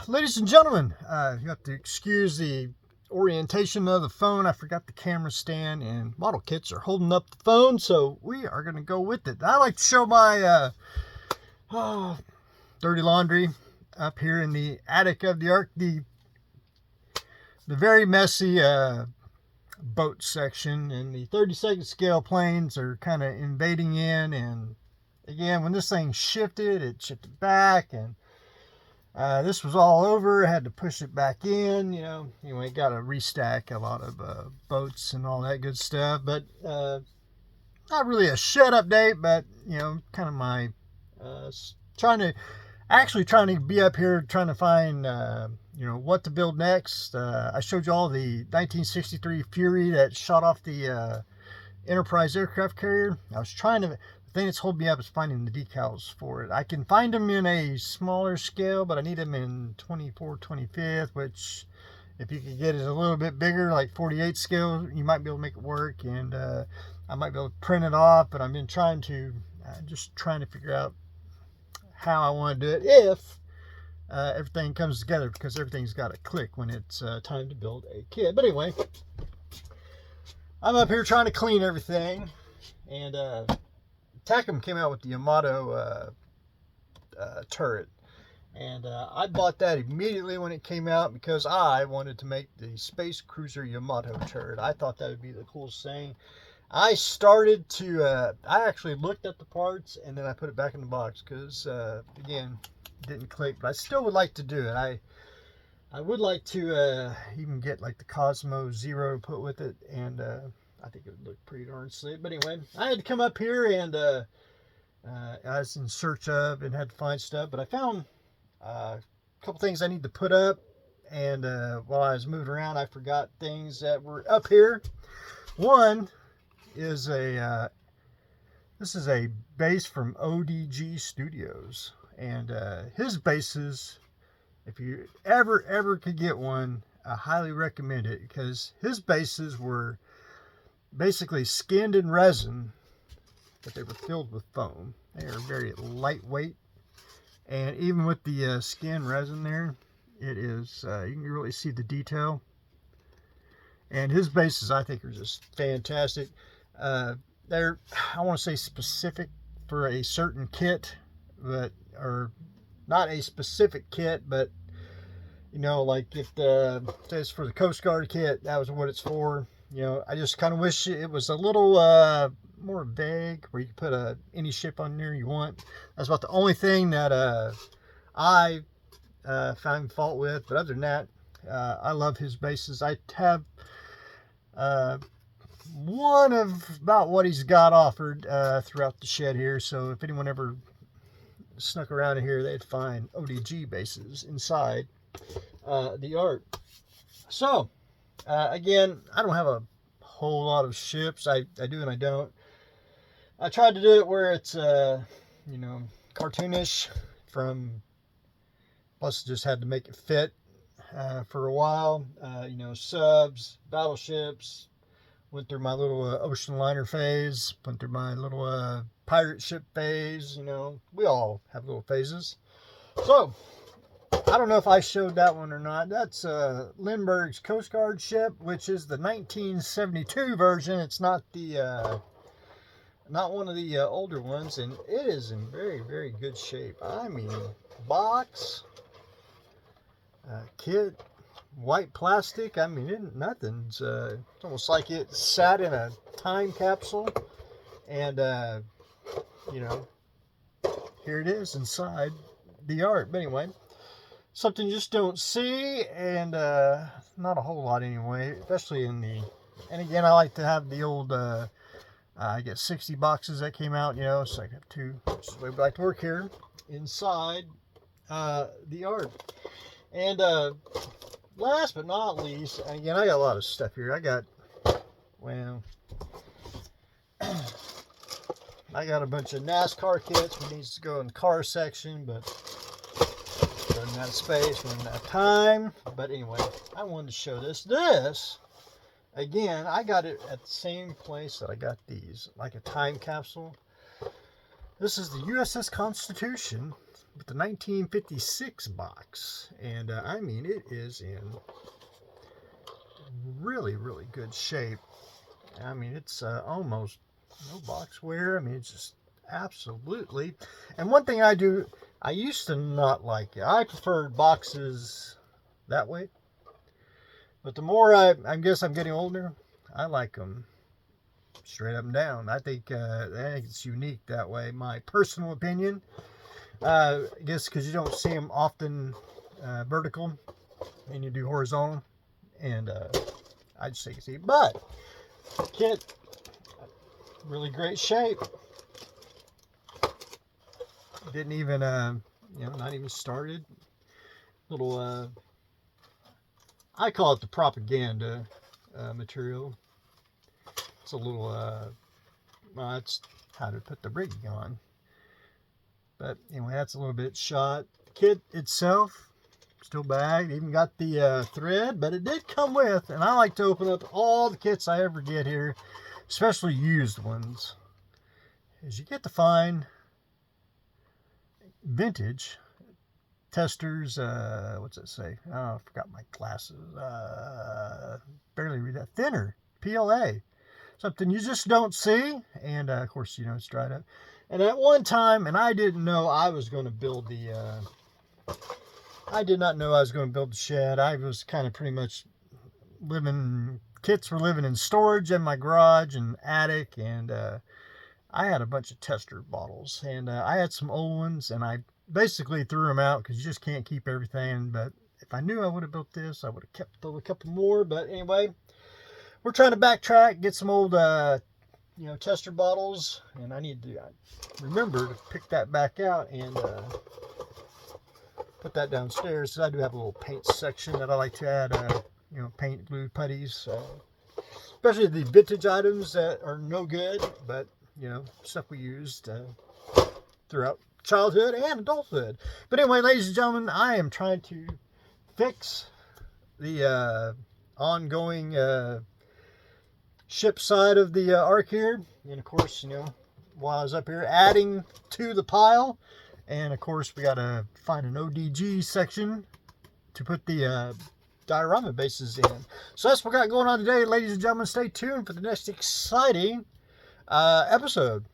Ladies and gentlemen, you have to excuse the orientation of the phone. I forgot the camera stand, and model kits are holding up the phone, so we are going to go with it. I like to show my dirty laundry up here in the attic of the Ark, the very messy boat section, and the 32nd scale planes are kind of invading in. And again, when this thing shifted, it shifted back, and this was all over. I had to push it back in, Anyway, got to restack a lot of boats and all that good stuff. But not really a shed update, but, kind of my trying to be up here, trying to find, what to build next. I showed you all the 1963 Fury that shot off the Enterprise aircraft carrier. I was trying to... The thing that's holding me up is finding the decals for it. I can find them in a smaller scale, but I need them in 24/25, which if you could get it a little bit bigger, like 48 scale, you might be able to make it work. And I might be able to print it off, but I've been trying to figure out how I want to do it if everything comes together, because everything's got to click when it's time to build a kit. But anyway, I'm up here trying to clean everything, and Tacom came out with the Yamato Turret, and I bought that immediately when it came out because I wanted to make the Space Cruiser Yamato Turret. I thought that would be the coolest thing. I started to, I actually looked at the parts and then I put it back in the box because, again, it didn't click, but I still would like to do it. I would like to even get like the Cosmo Zero to put with it, and I think it would look pretty darn slick. But anyway, I had to come up here, and I was in search of and had to find stuff. But I found a couple things I need to put up. And while I was moving around, I forgot things that were up here. One is this is a base from ODG Studios. And his bases, if you ever could get one, I highly recommend it, because his bases were basically skinned in resin, but they were filled with foam. They are very lightweight, and even with the skin resin there, it is you can really see the detail. And his bases, I think, are just fantastic. They're, I want to say, specific for a certain kit, but or not a specific kit, but like if it says for the Coast Guard kit, that was what it's for. I just kind of wish it was a little more vague, where you could put any ship on there you want. That's about the only thing that I found fault with. But other than that, I love his bases. I have one of about what he's got offered throughout the shed here. So if anyone ever snuck around in here, they'd find ODG bases inside the Ark. So again, I don't have a whole lot of ships. I do and I don't. I tried to do it where it's cartoonish, plus just had to make it fit for a while. Subs, battleships, went through my little ocean liner phase, went through my little pirate ship phase. We all have little phases. So I don't know if I showed that one or not. That's Lindbergh's Coast Guard ship, which is the 1972 version. It's not the not one of the older ones, and it is in very, very good shape. I mean, box, kit, white plastic. I mean, nothing's. It's almost like it sat in a time capsule, and here it is inside the Ark. But anyway, something you just don't see, and not a whole lot anyway, especially in the, and again, I like to have the old, I guess 60 boxes that came out, so I have two, which is the way we like to work here, inside the Ark. And last but not least, and again, I got a lot of stuff here. I got a bunch of NASCAR kits, which needs to go in the car section, but running out of space, running out of time. But anyway, I wanted to show this. This, again, I got it at the same place that I got these, like a time capsule. This is the USS Constitution, with the 1956 box. And I mean, it is in really, really good shape. I mean, it's almost no box wear. I mean, it's just absolutely. And one thing I do, I used to not like it. I preferred boxes that way. But the more I guess I'm getting older, I like them straight up and down. I think it's unique that way. My personal opinion. I guess because you don't see them often vertical, and you do horizontal, and I just think it's easy. But kit, really great shape. Didn't even not even started. Little I call it the propaganda material. It's a little well, that's how to put the rigging on. But anyway, that's a little bit shot. The kit itself, still bagged. Even got the thread, but it did come with, and I like to open up all the kits I ever get here, especially used ones, is you get to find vintage testers. What's it say? Oh, I forgot my glasses. Barely read that. Thinner PLA. Something you just don't see. And of course, it's dried up. And at one time, and I didn't know I was going to build the, I did not know I was going to build the shed. I was kind of pretty much kits were living in storage in my garage and attic. And I had a bunch of tester bottles. And I had some old ones, and I basically threw them out because you just can't keep everything. But if I knew I would have built this, I would have kept a couple more. But anyway, we're trying to backtrack, get some old tester bottles, and I need to remember to pick that back out and put that downstairs. So I do have a little paint section that I like to add paint, glue, putties, especially the vintage items that are no good, but stuff we used throughout childhood and adulthood. But anyway, ladies and gentlemen, I am trying to fix the ongoing ship side of the Ark here. And of course, while I was up here adding to the pile, and of course we got to find an ODG section to put the diorama bases in. So that's what we got going on today, ladies and gentlemen. Stay tuned for the next exciting episode.